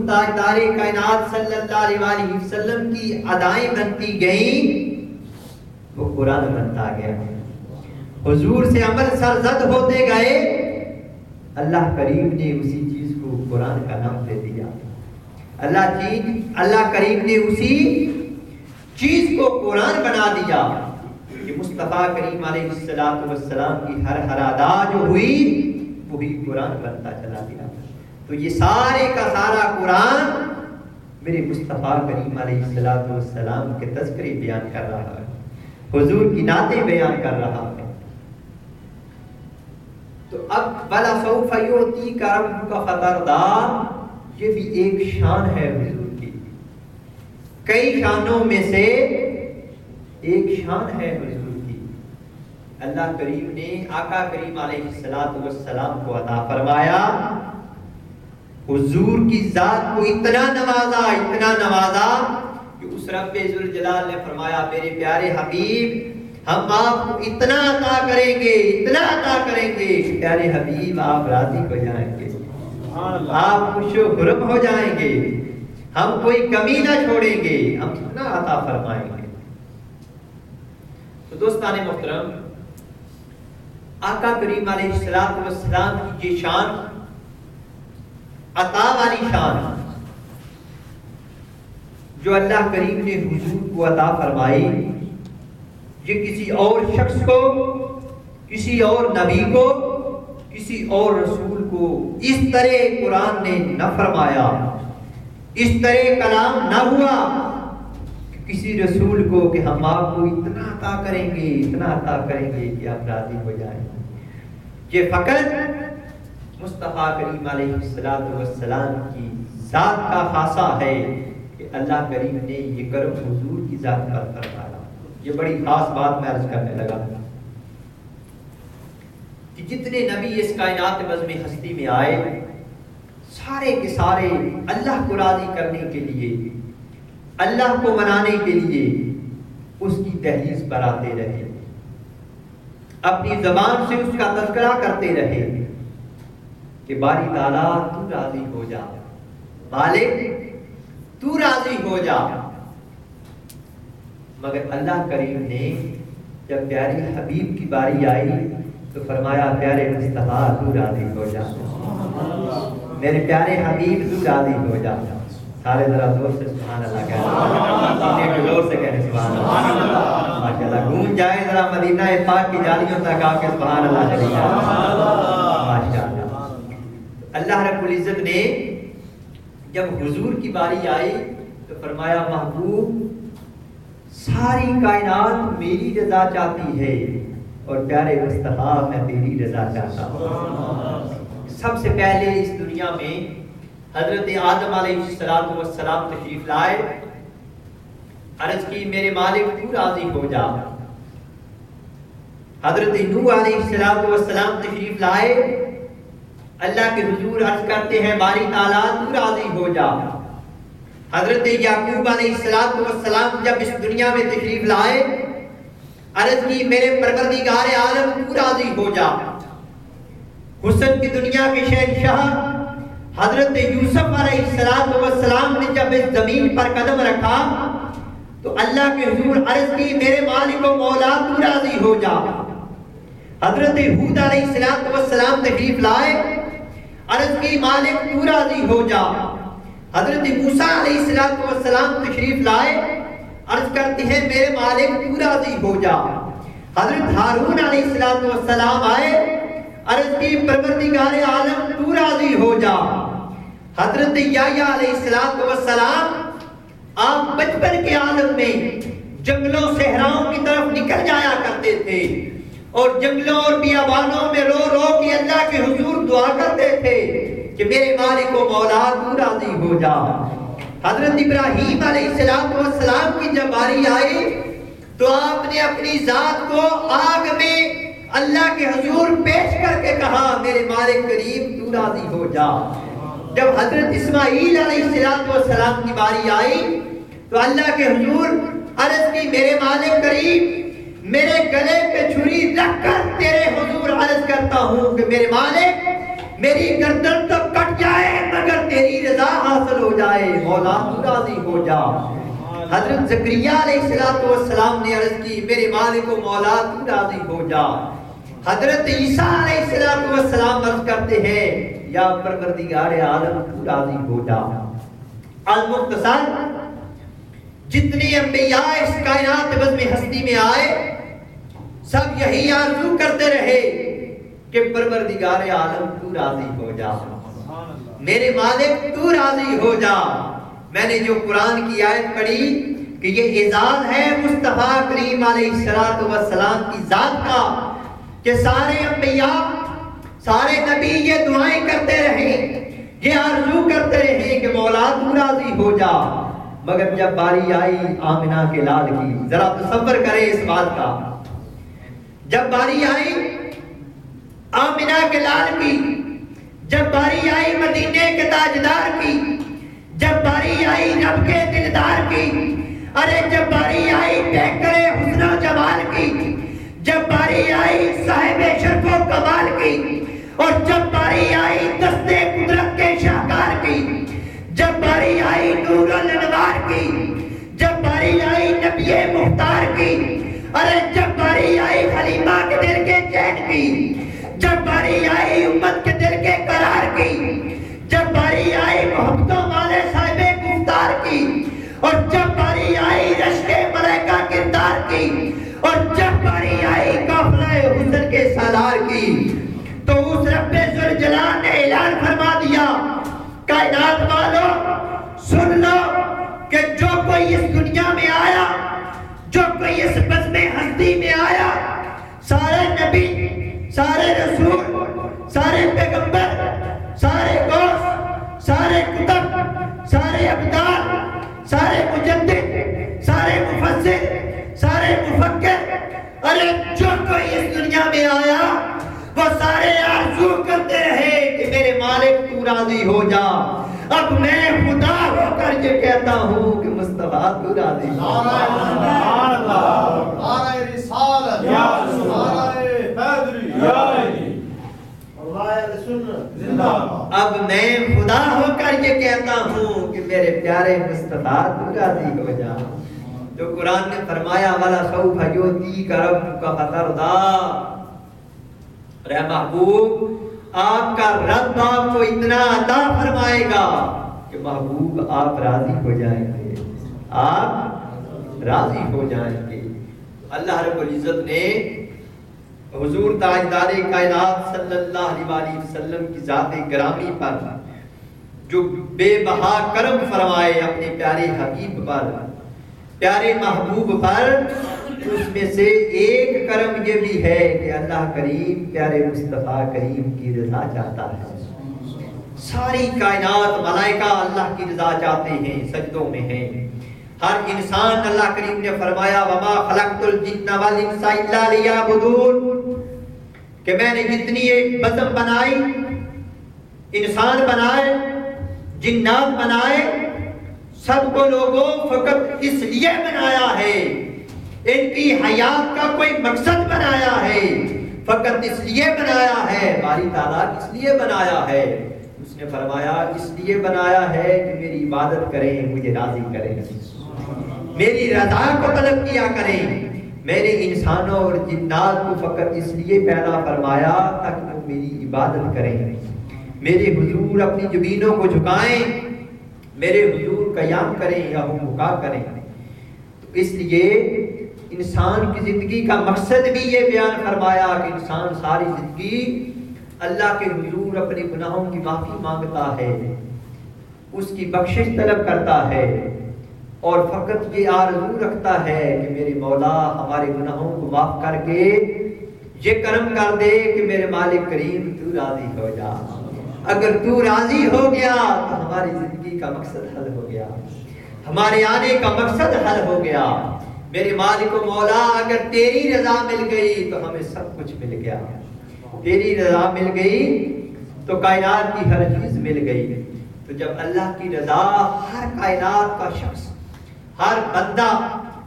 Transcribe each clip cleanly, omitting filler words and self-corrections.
حضور تاجدار کائنات صلی اللہ علیہ وسلم کی ادائیں بنتی گئیں وہ قرآن بنتا گیا. حضور سے عمل سرزد ہوتے گئے اللہ کریم نے اسی چیز کو قرآن کا نام دے دیا. اللہ کریم نے اسی چیز کو قرآن بنا دیا کہ مصطفیٰ کریم علیہ السلام کی ہر ادا جو ہوئی وہی قرآن بنتا چلا گیا. تو یہ سارے کا سارا قرآن میرے مصطفیٰ کریم علیہ السلام کے تذکرے بیان کر رہا ہے, حضور کی نعتیں بیان کر رہا ہے. تو اب وَلَسَوْفَ يُعْطِيكَ رَبُّكَ فَتَرْضَىٰ یہ بھی ایک شان ہے حضور کی, کئی شانوں میں سے ایک شان ہے حضور کی. اللہ کریم نے آقا کریم علیہ السلام کو عطا فرمایا, حضور کی ذات کو اتنا نوازا کہ اس رب ذوالجلال نے فرمایا میرے پیارے حبیب ہم آپ کو اتنا عطا کریں گے کہ پیارے حبیب آپ راضی ہو جائیں گے, آپ خوش و خرم ہو جائیں گے, ہم کوئی کمی نہ چھوڑیں گے, ہم اتنا عطا فرمائیں گے. تو دوستان محترم, آقا کریم علیہ السلام کی یہ شان, عطا والی شان جو اللہ کریم نے حضور کو عطا فرمائی, یہ کسی اور شخص کو, کسی اور نبی کو, کسی اور رسول کو اس طرح قرآن نے نہ فرمایا, اس طرح کلام نہ ہوا کہ کسی رسول کو کہ ہم آپ کو اتنا عطا کریں گے کہ آپ راضی ہو جائیں. یہ فقط مصطفیٰ کریم علیہ السلام کی ذات کا خاصہ ہے کہ اللہ کریم نے یہ کرم حضور کی ذات پر فرمایا. یہ بڑی خاص بات میں عرض کرنے لگا کہ جتنے نبی اس کائنات بزم ہستی میں آئے سارے کے سارے اللہ کو راضی کرنے کے لیے, اللہ کو منانے کے لیے اس کی دہلیز پر آتے رہے, اپنی زبان سے اس کا تذکرہ کرتے رہے کہ باری تعالیٰ تو راضی ہو جا, مالک تو راضی ہو جا. مگر اللہ کریم نے جب پیارے حبیب کی باری آئی تو فرمایا پیارے مصطفیٰ تو راضی ہو جا, میرے پیارے حبیب تو راضی ہو جا. سارے ذرا زور سے سبحان اللہ کہہ, زور سے کہنے سبحان اللہ, ماشاءاللہ گونج جائے ذرا مدینہ پاک کی جالیوں تک آ کے سبحان اللہ چلی جائے. ماشاءاللہ اللہ رب العزت نے جب حضور کی باری آئی تو فرمایا محبوب ساری کائنات میری رضا چاہتی ہے اور پیارے مصطفیٰ میں تیری رضا چاہتا ہوں. سب سے پہلے اس دنیا میں حضرت آدم علیہ السلام تشریف لائے, عرض کی میرے مالک تو راضی ہو جا. حضرت نوح علیہ السلام تشریف لائے, اللہ کے حضور عرض کرتے ہیں باری تعالیٰ تو راضی ہو جا. حضرت یعقوب علیہ السلام جب اس دنیا میں تشریف لائے عرض کی میرے پروردگار عالم تو راضی ہو جا. حسن کی دنیا کے شہنشاہ حضرت یوسف علیہ السلام نے جب اس زمین پر قدم رکھا تو اللہ کے حضور عرض کی میرے مالک و مولا تو راضی ہو جا. حضرت ہود علیہ السلام تشریف لائے, عرض کی مالک تو راضی ہو جا. حضرت موسیٰ علیہ السلام تشریف لائے, عرض کرتے ہیں میرے مالک تو راضی ہو جا. حضرت ہارون علیہ السلام آئے, عرض کی پروردگار عالم تو راضی ہو جا. حضرت یحییٰ علیہ السلام آپ بچپن کے عالم میں جنگلوں صحراؤں کی طرف نکل جایا کرتے تھے اور جنگلوں اور بیابانوں میں رو رو کے اللہ کے حضور دعا کرتے تھے کہ میرے مالک و مولا تو راضی ہو جا. حضرت ابراہیم علیہ السلام کی جب باری آئی تو آپ نے اپنی ذات کو آگ میں اللہ کے حضور پیش کر کے کہا میرے مالک کریم تو راضی ہو جا. جب حضرت اسماعیل علیہ السلام کی باری آئی تو اللہ کے حضور عرض کی میرے مالک کریم میرے گلے پہ چھری رکھ کر تیرے حضور عرض کرتا ہوں کہ میرے مالک میری گردن تو کٹ جائے مگر تیری رضا حاصل ہو جائے، مولا تو راضی ہو جا۔ حضرت زکریا علیہ السلام نے عرض کی میرے مالک و مولا تو راضی ہو جا۔ حضرت عیسیٰ علیہ السلام عرض کرتے ہیں یا پروردگار عالم تو راضی ہو جا۔ المختصر جتنے انبیاء اس کائنات بزم ہستی میں آئے سب یہی آرزو کرتے رہے کہ پروردگار عالم تو راضی ہو جا، میرے مالک تو راضی ہو جا۔ میں نے جو قرآن کی آیت پڑھی کہ یہ اعزاز ہے مصطفیٰ کریم علیہ السلام کی ذات کا کہ سارے انبیاء سارے نبی یہ دعائیں کرتے رہے، یہ آرزو کرتے رہے کہ مولا تو راضی ہو جا، مگر جب باری آئی آمنہ کے لال کی، ذرا تصور کریں اس بات کا، جب باری آئی آمنہ کے لال کی، جب باری آئی مدینے کے تاجدار کی، جب باری آئی رب کے دلدار کی، ارے جب باری آئی بہتر حسن و جمال کی، جب باری آئی صاحب شرف و کمال کی، اور جب باری آئی دست قدرت کے شاہکار کی، جب باری آئی نور الانوار کی، جب باری آئی نبی مختار کی، ارے جب باری آئی حلیمہ کے دل کے چین کی، جب باری آئی امت کے دل کے قرار کی، جب باری آئی محبتوں والے صاحب گفتار کی، اور جب باری آئی رشک ملائکہ کردار کی، اور جب باری آئی قافلہ حسن کے سالار کی، تو اس رب ذوالجلال نے اعلان فرما دیا کائنات والوں سن لو کہ جو کوئی اس دنیا میں آیا، جو کوئی اس بزم ہستی میں آیا، سارے نبی، سارے رسول، سارے پیغمبر، سارے غوث، سارے کتب، سارے ابدال، سارے مجدد، سارے مفسر، سارے مفکر، ارے جو کوئی اس دنیا میں آیا وہ سارے آرزو کرتے رہے کہ میرے مالک تو راضی ہو جا۔ اب میں خدا ہو کر یہ کہتا ہوں کہ مصطفیٰ تو راضی ہو جا۔ نعرہ رسالت، نعرہ حیدری، اب میں خدا ہو کر یہ کہتا ہوں کہ میرے پیارے مصطفیٰ تو راضی ہو جا۔ جو قرآن نے فرمایا والا سوف یؤتیک ربک فترضی، اے محبوب آپ کا رب آپ کو اتنا عطا فرمائے گا کہ محبوب آپ راضی ہو جائیں گے، آپ راضی ہو جائیں گے۔ اللہ رب العزت نے حضور تاجدار کائنات صلی اللہ علیہ وسلم کی ذات گرامی پر جو بے بہا کرم فرمائے اپنے پیارے حبیب پر، پیارے محبوب پر، اس میں سے ایک کرم یہ بھی ہے کہ اللہ کریم پیارے مصطفیٰ کریم کی رضا چاہتا ہے۔ ساری کائنات ملائکہ اللہ کی رضا چاہتے ہیں، سجدوں میں ہیں۔ ہر انسان اللہ کریم نے فرمایا وما خلقت الجن والانس الا لیعبدون، کہ میں نے جتنی ایک بزم بنائی، انسان بنائے، جنات بنائے، سب کو لوگوں فقط اس لیے بنایا ہے، ان کی حیات کا کوئی مقصد بنایا ہے، فقط اس لیے بنایا ہے۔ باری تعالیٰ اس لیے بنایا ہے، اس نے فرمایا اس لیے بنایا ہے کہ میری عبادت کریں، مجھے راضی کریں، میری رضا کو طلب کیا کریں۔ میں نے انسانوں اور جنات کو فقط اس لیے پیدا فرمایا تاکہ وہ میری عبادت کریں، میرے حضور اپنی جبینوں کو جھکائیں، میرے حضور قیام کریں یا حکومہ کریں۔ تو اس لیے انسان کی زندگی کا مقصد بھی یہ بیان فرمایا کہ انسان ساری زندگی اللہ کے حضور اپنے گناہوں کی معافی مانگتا ہے، اس کی بخشش طلب کرتا ہے، اور فقط یہ آرزو رکھتا ہے کہ میرے مولا ہمارے گناہوں کو معاف کر کے یہ کرم کر دے کہ میرے مالک کریم تو راضی ہو جا۔ اگر تو راضی ہو گیا تو ہماری زندگی کا مقصد حل ہو گیا، ہمارے آنے کا مقصد حل ہو گیا۔ میرے مالک و مولا اگر تیری رضا مل گئی تو ہمیں سب کچھ مل گیا، تیری رضا مل گئی تو کائنات کی ہر چیز مل گئی۔ تو جب اللہ کی رضا ہر کائنات کا شخص، ہر بندہ،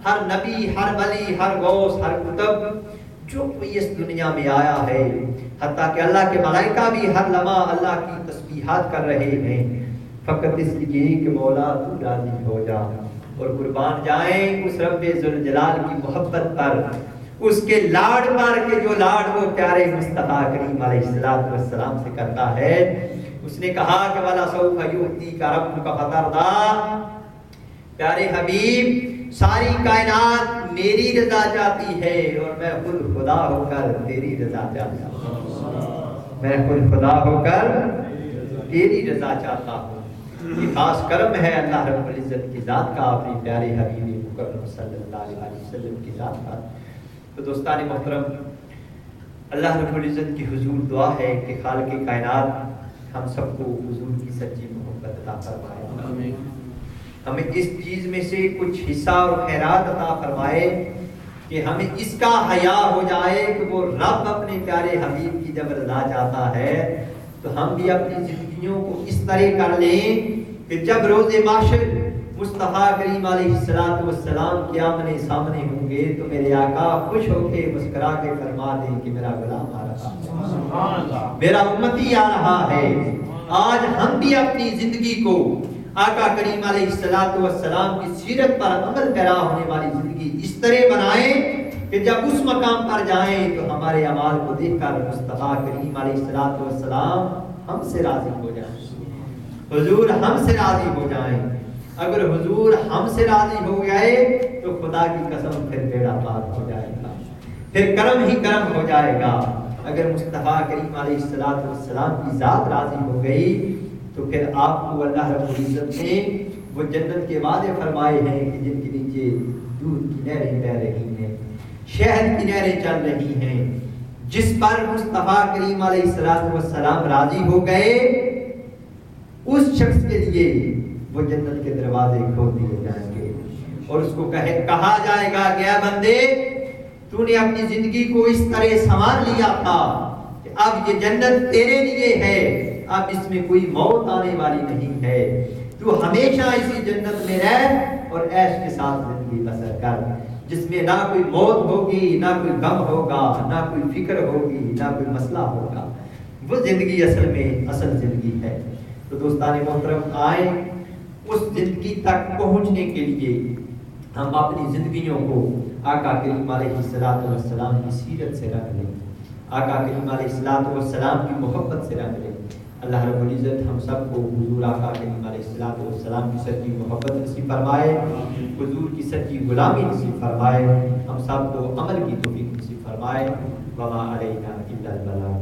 ہر نبی، ہر ولی، ہر غوث، ہر کتب، جو کوئی اس دنیا میں آیا ہے، حتیٰ کہ اللہ کے ملائکہ بھی ہر لمحہ اللہ کی تسبیحات کر رہے ہیں، فقط اس لیے کہ مولا تو راضی ہو جا، اور قربان جائیں اس رب ذوالجلال کی محبت پر، اس کے لاڑ پر کہ جو لاڑ وہ پیارے مصطفیٰ کریم علیہ السلام سے کرتا ہے۔ اس نے کہا کہ وَلَا سَوْفَ يُؤْتِيكَ رَبُّكَ فَتَرْضَىٰ، پیارے حبیب ساری کائنات میری رضا چاہتی ہے اور میں خود خدا ہو کر تیری رضا چاہتا ہوں، میں خود خدا ہو کر تیری رضا چاہتا ہوں۔ یہ خاص کرم ہے اللہ رب العزت کی ذات کا، اپنے پیارے حبیب مکرم صلی اللہ علیہ وسلم کی ذات کا۔ تو دوستان محترم، اللہ رب العزت کی حضور دعا ہے کہ خالق کائنات ہم سب کو حضور کی سچی محبت عطا فرمائے، ہمیں اس چیز میں سے کچھ حصہ اور خیرات عطا فرمائے کہ ہمیں اس کا حیا ہو جائے کہ وہ رب اپنے پیارے حبیب کی جب رضا چاہتا ہے تو ہم بھی اپنی زندگیوں کو اس طرح کر لیں کہ جب روز محشر مصطفیٰ کریم علیہ السلام کے آمنے سامنے ہوں گے تو میرے آقا خوش ہو کے مسکرا کے فرما دیں کہ میرا غلام آ رہا ہے، میرا امتی آ رہا ہے۔ آج ہم بھی اپنی زندگی کو آقا کریم علیہ السلام کی سیرت پر عمل پیرا ہونے والی زندگی اس طرح بنائیں کہ جب اس مقام پر جائیں تو ہمارے اعمال کو دیکھ کر مصطفیٰ کریم علیہ السلام ہم سے راضی ہو جائیں، حضور ہم سے راضی ہو جائیں۔ اگر حضور ہم سے راضی ہو گئے تو خدا کی قسم پھر بیڑا پار ہو جائے گا، پھر کرم ہی کرم ہو جائے گا۔ اگر مصطفیٰ کریم علیہ السلام کی ذات راضی ہو گئی تو پھر آپ کو اللہ رب العزت نے وہ جنت کے وعدے فرمائے ہیں کہ جن کے نیچے دودھ کی نہریں بہ رہی ہیں، شہد کی نہریں چل رہی ہیں۔ جس پر مصطفیٰ کریم علیہ السلام راضی ہو گئے اس شخص کے لیے وہ جنت کے دروازے کھول دیے جائیں گے اور اس کو کہا جائے گا کہ اے بندے تو نے اپنی زندگی کو اس طرح سنوار لیا تھا کہ اب یہ جنت تیرے لیے ہے، اب اس میں کوئی موت آنے والی نہیں ہے، تو ہمیشہ اسی جنت میں رہ اور عیش کے ساتھ زندگی بسر کر، جس میں نہ کوئی موت ہوگی، نہ کوئی غم ہوگا، نہ کوئی فکر ہوگی، نہ کوئی مسئلہ ہوگا۔ وہ زندگی اصل زندگی ہے۔ تو دوستان محترم، آئیں اس زندگی تک پہنچنے کے لیے ہم اپنی زندگیوں کو آقا کریم علیہ السلام کی سیرت سے رنگ لیں، آقا کریم علیہ السلام کی محبت سے رنگ لیں۔ اللہ رب العزت ہم سب کو حضور آقا کریم علیہ السلام کی سچی محبت نصیب فرمائے، حضور کی سچی غلامی نصیب فرمائے، ہم سب کو عمل کی توفیق نصیب فرمائے۔ وما علینا الا البلاغ۔